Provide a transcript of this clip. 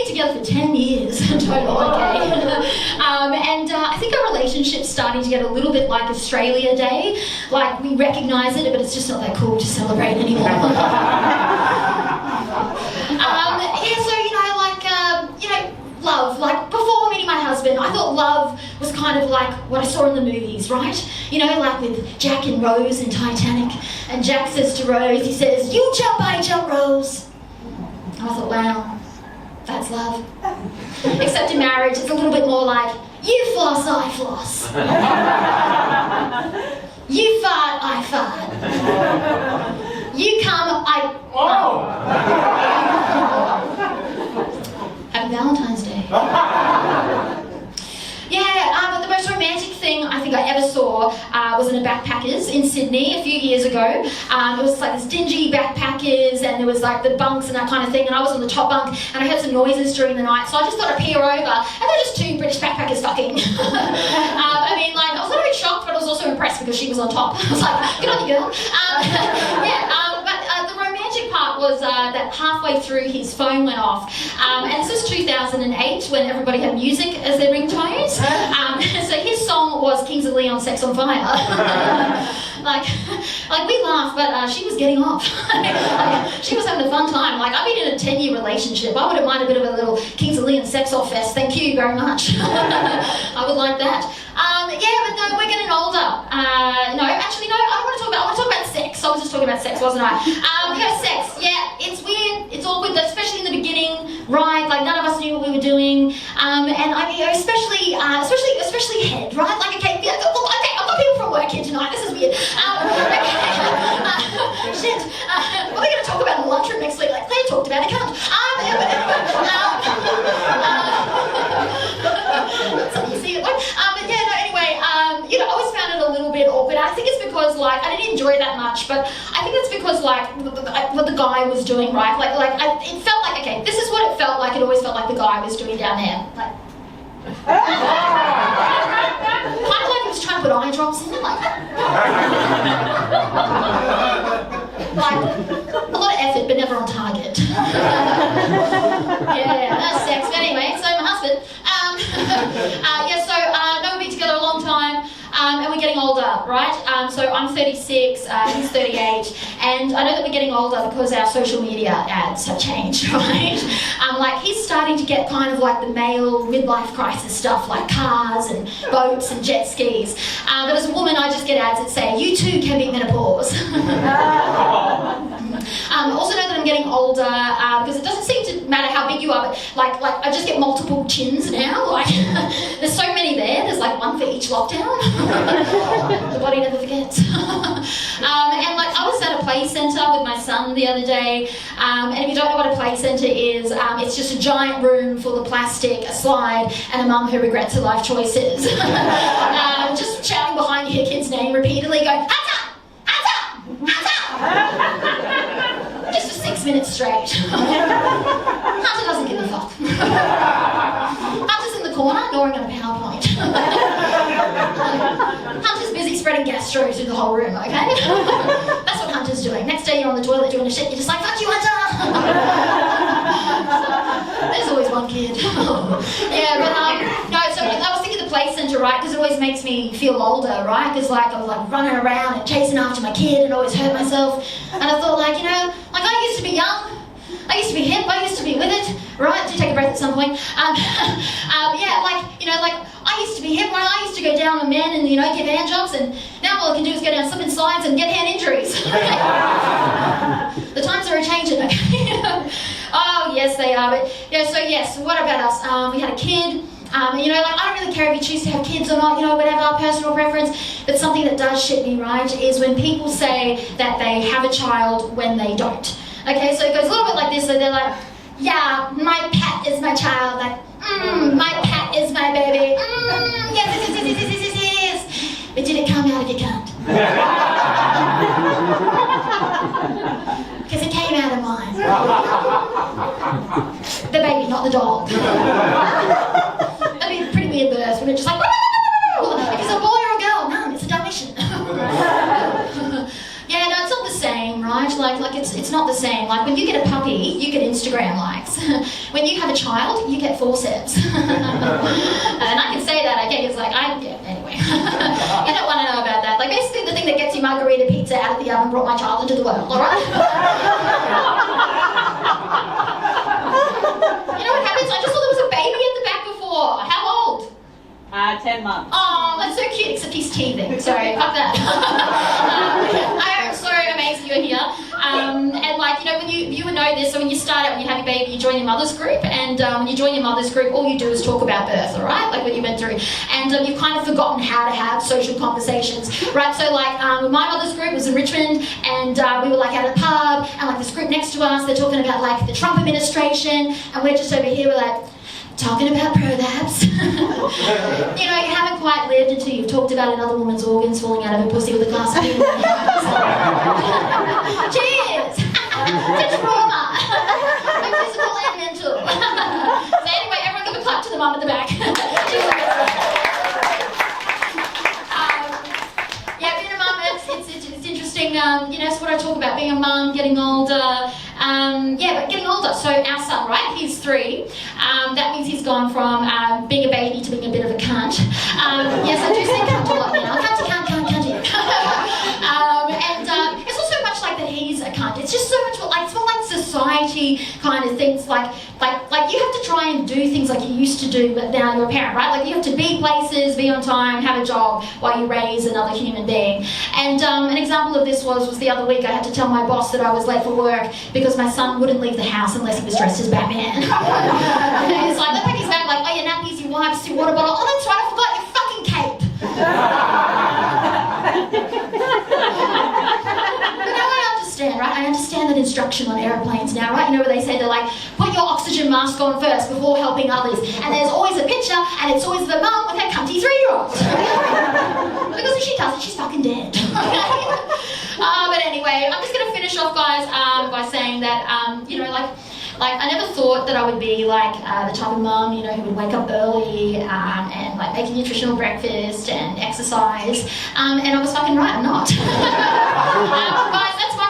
been together for 10 years total, okay? And I think our relationship's starting to get a little bit like Australia Day. Like, we recognise it, but it's just not that cool to celebrate anymore. Love. Like, before meeting my husband, I thought love was kind of like what I saw in the movies, right? You know, like with Jack and Rose in Titanic. And Jack says to Rose, he says, "You jump, I jump, Rose." And I thought, wow, that's love. Except in marriage, it's a little bit more like, you floss, I floss. You fart, I fart. You come, I... Happy Valentine's Day. But the most romantic thing I think I ever saw was in a backpackers in Sydney a few years ago. It was like this dingy backpackers, and there was like the bunks and that kind of thing, and I was on the top bunk and I heard some noises during the night, so I just thought I'd peer over, and they're just two British backpackers fucking. I mean, like, I was a little bit shocked, but I was also impressed because she was on top. I was like, good on you, girl. The romantic part was that halfway through his phone went off, and this was 2008 when everybody had music as their ringtones. So his song was Kings of Leon, Sex on Fire. like we laughed, but she was getting off. She was having a fun time. Like, I've been in a 10-year relationship. I wouldn't mind a bit of a little Kings of Leon sex off fest. Thank you very much. I would like that. But no, we're getting older. I don't want to talk about sex. I was just talking about sex, wasn't I? Sex. Yeah, it's weird. It's awkward, especially in the beginning, right? Like, none of us knew what we were doing, and I mean, especially head, right? Like, okay, I've got people from work here tonight. This is weird. Shit. What are we going to talk about in the lunchroom next week? Like, Claire talked about it, can't? You see it? I always found it a little bit awkward. I think it's because, like, I didn't enjoy it that much, but I think it's because, like, what the guy was doing, right? It felt like, okay, this is what it felt like. It always felt like the guy was doing down there. Like, kind of like he was trying to put eye drops in it, like a lot of effort, but never on target. That's sex. But anyway, so my husband. We've been together a long time, and we're getting older, right? So I'm 36, he's 38, and I know that we're getting older because our social media ads have changed, right? He's starting to get kind of like the male midlife crisis stuff, like cars and boats and jet skis. But as a woman, I just get ads that say, you too can be menopause. I also know that I'm getting older because it doesn't seem to matter how big you are, but like I just get multiple chins now. Like, there's so many there. There's like one for each lockdown. The body never forgets. I was at a play centre with my son the other day, and if you don't know what a play centre is, it's just a giant room full of plastic, a slide, and a mum who regrets her life choices. Just shouting behind your kid's name repeatedly, going, "Hunter! Hunter! Hunter!" Just for 6 minutes straight. Hunter doesn't give a fuck. Hunter's in the corner, gnawing on a PowerPoint. Hunter's busy spreading gastro through the whole room, okay? That's what Hunter's doing. Next day you're on the toilet doing a shit, you're just like, fuck you, Hunter! There's always one kid. So I was thinking the play centre, right? Because it always makes me feel older, right? Because I was running around and chasing after my kid and always hurt myself. And I thought, I used to be young. I used to be hip, I used to be with it, right? Do take a breath at some point. I used to be hip, right? I used to go down on men and, give hand jobs, and now all I can do is go down slip and slides and get hand injuries. The times are a-changing, okay? Oh, yes, they are. But, so what about us? We had a kid. I don't really care if you choose to have kids or not, whatever, personal preference. But something that does shit me, right, is when people say that they have a child when they don't. Okay, so it goes a little bit like this, so they're like, yeah, my pet is my child, like, my pet is my baby, yes. But did it come out of your cunt? Because it came out of mine. The baby, not the dog. That'd be a pretty weird birth, when it's just like, is it a boy or a girl? No, it's a Dalmatian. It's not the same, right? It's not the same. Like when you get a puppy, you get Instagram likes. When you have a child, you get forceps. And I can say that, anyway. You don't want to know about that. Like basically the thing that gets you margarita pizza out of the oven brought my child into the world, alright? You know what happens? I just thought there was a baby at the back before. How old? 10 months. Oh, that's so cute, except he's teething, so fuck that. I am so amazed you're here. And like, you know, when you would know this, so when you start out, when you have your baby, you join your mother's group, and when you join your mother's group, all you do is talk about birth, alright? Like what you went through. And you've kind of forgotten how to have social conversations, right? So like, my mother's group was in Richmond, and we were like at a pub, and like this group next to us, they're talking about like the Trump administration, and we're just over here, we're like, talking about prolapse. You know, you haven't quite lived until you've talked about another woman's organs falling out of her pussy with a glass of beer. Cheers! To trauma! Like physical and mental. So anyway, everyone give a clap to the mum at the back. Yeah, being a mum, it's interesting. You know, it's what I talk about, being a mum, getting older. Yeah, but getting older. So our son, right, he's 3. That means he's gone from being a baby to being a bit of a cunt. Yes, I do say cunt a lot now. Cunty, cunt. And it's also much like that he's a cunt. It's just so much more like, it's more like society kind of things. Like you have to try and do things like you used to do, but now you're a parent, right? Like you have to be places, be on time, have a job while you raise another human being. And an example of this was the other week I had to tell my boss that I was late for work because my son wouldn't leave the house unless he was dressed as Batman. He's like, look at his bag, like, oh, your nappies, your wipes, your water bottle. Oh, that's right, I forgot your fucking cape. But now I understand, right? I understand that instruction on aeroplanes now, right? You know where they say they're like, put your oxygen mask on first before helping others. And there's always a picture, and it's always the mum with her cunty 3-year-old. Because if she does it, she's fucking dead. But anyway, I'm just going to finish off, guys, by saying that, you know, like I never thought that I would be like the type of mum, you know, who would wake up early and like make a nutritional breakfast and exercise. And I was fucking right, I'm not. Guys, that's my